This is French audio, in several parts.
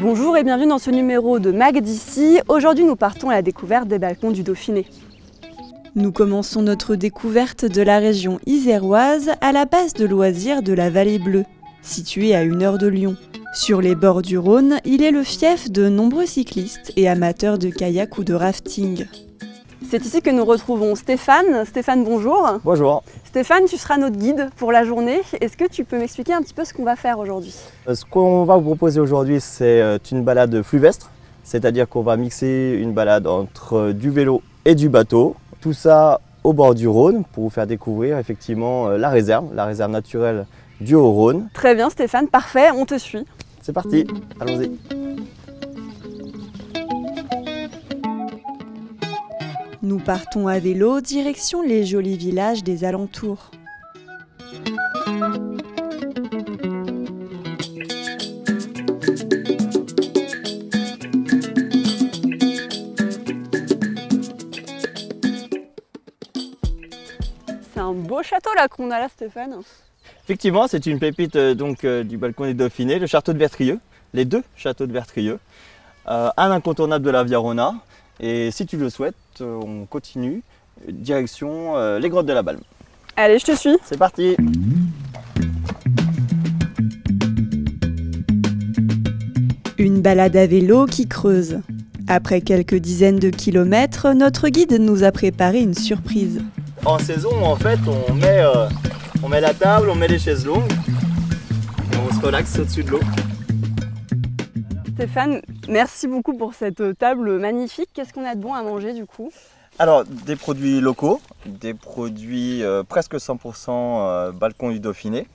Bonjour et bienvenue dans ce numéro de Mag d'ici. Aujourd'hui nous partons à la découverte des balcons du Dauphiné. Nous commençons notre découverte de la région iséroise à la base de loisirs de la Vallée Bleue, située à 1 heure de Lyon. Sur les bords du Rhône, il est le fief de nombreux cyclistes et amateurs de kayak ou de rafting. C'est ici que nous retrouvons Stéphane. Stéphane, bonjour. Bonjour. Stéphane, tu seras notre guide pour la journée. Est-ce que tu peux m'expliquer un petit peu ce qu'on va faire aujourd'hui? Ce qu'on va vous proposer aujourd'hui, c'est une balade fluvestre, c'est-à-dire qu'on va mixer une balade entre du vélo et du bateau. Tout ça au bord du Rhône pour vous faire découvrir effectivement la réserve naturelle du Haut-Rhône. Très bien Stéphane, parfait, on te suit. C'est parti, allons-y. Nous partons à vélo, direction les jolis villages des alentours. C'est un beau château là qu'on a là, Stéphane. Effectivement, c'est une pépite du balcon des Dauphinés, le château de Vertrieux, les deux châteaux de Vertrieux, un incontournable de la Viarona. Et si tu le souhaites, on continue direction les grottes de la Balme. Allez, je te suis. C'est parti. Une balade à vélo qui creuse. Après quelques dizaines de kilomètres, notre guide nous a préparé une surprise. En saison, en fait, on met la table, on met les chaises longues et on se relaxe au-dessus de l'eau. Stéphane, merci beaucoup pour cette table magnifique. Qu'est-ce qu'on a de bon à manger du coup? Alors, des produits locaux, des produits presque 100% balcon du Dauphiné.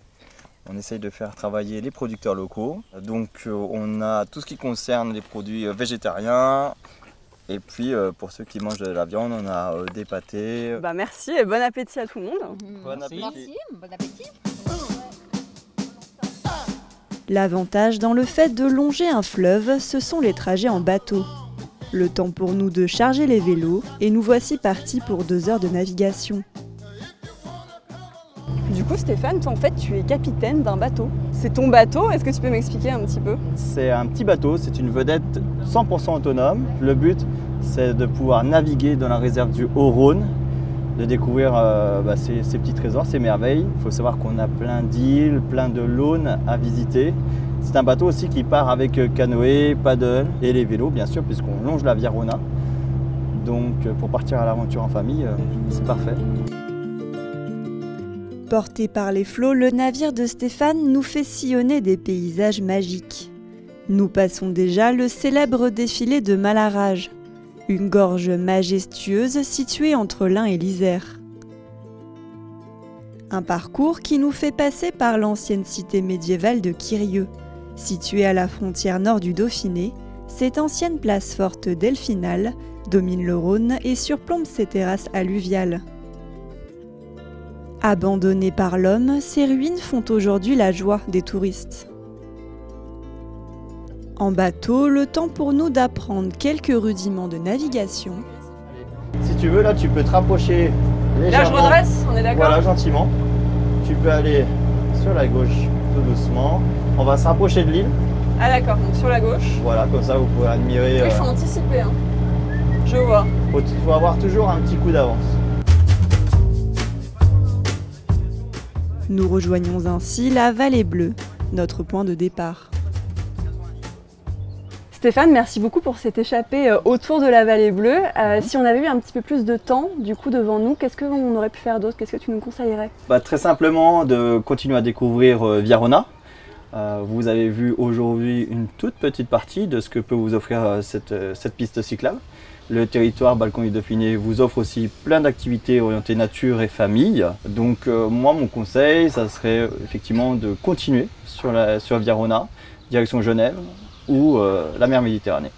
On essaye de faire travailler les producteurs locaux. Donc, on a tout ce qui concerne les produits végétariens. Et puis, pour ceux qui mangent de la viande, on a des pâtés. Merci et bon appétit à tout le monde. Bon appétit. Merci, bon appétit. L'avantage dans le fait de longer un fleuve, ce sont les trajets en bateau. Le temps pour nous de charger les vélos et nous voici partis pour 2 heures de navigation. Du coup Stéphane, toi en fait tu es capitaine d'un bateau. C'est ton bateau, est-ce que tu peux m'expliquer un petit peu? C'est un petit bateau, c'est une vedette 100% autonome. Le but c'est de pouvoir naviguer dans la réserve du Haut-Rhône, de découvrir ces petits trésors, ces merveilles. Il faut savoir qu'on a plein d'îles, plein de lawns à visiter. C'est un bateau aussi qui part avec canoë, paddle et les vélos bien sûr, puisqu'on longe la Viarona. Donc pour partir à l'aventure en famille, c'est parfait. Porté par les flots, le navire de Stéphane nous fait sillonner des paysages magiques. Nous passons déjà le célèbre défilé de Malarage, une gorge majestueuse située entre l'Ain et l'Isère. Un parcours qui nous fait passer par l'ancienne cité médiévale de Quirieu. Située à la frontière nord du Dauphiné, cette ancienne place forte delphinale domine le Rhône et surplombe ses terrasses alluviales. Abandonnées par l'homme, ces ruines font aujourd'hui la joie des touristes. En bateau, le temps pour nous d'apprendre quelques rudiments de navigation. Si tu veux, là tu peux te rapprocher légèrement. Là je redresse, on est d'accord? Voilà, gentiment. Tu peux aller sur la gauche tout doucement. On va se rapprocher de l'île. Ah d'accord, donc sur la gauche. Voilà, comme ça vous pouvez admirer. Oui, il faut anticiper, hein. Je vois. Il faut avoir toujours un petit coup d'avance. Nous rejoignons ainsi la Vallée Bleue, notre point de départ. Stéphane, merci beaucoup pour cette échappée autour de la Vallée Bleue. Si on avait eu un petit peu plus de temps du coup devant nous, qu'est-ce qu'on aurait pu faire d'autre? Qu'est-ce que tu nous conseillerais? Très simplement de continuer à découvrir Viarona. Vous avez vu aujourd'hui une toute petite partie de ce que peut vous offrir cette piste cyclable. Le territoire Balcon du Dauphiné vous offre aussi plein d'activités orientées nature et famille. Donc moi mon conseil, ça serait effectivement de continuer sur Viarona, direction Genève ou la mer Méditerranée.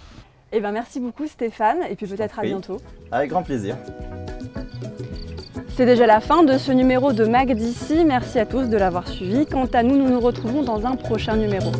Eh bien merci beaucoup Stéphane, et puis peut-être à bientôt. Avec grand plaisir. C'est déjà la fin de ce numéro de Mag d'ici. Merci à tous de l'avoir suivi. Quant à nous, nous nous retrouvons dans un prochain numéro.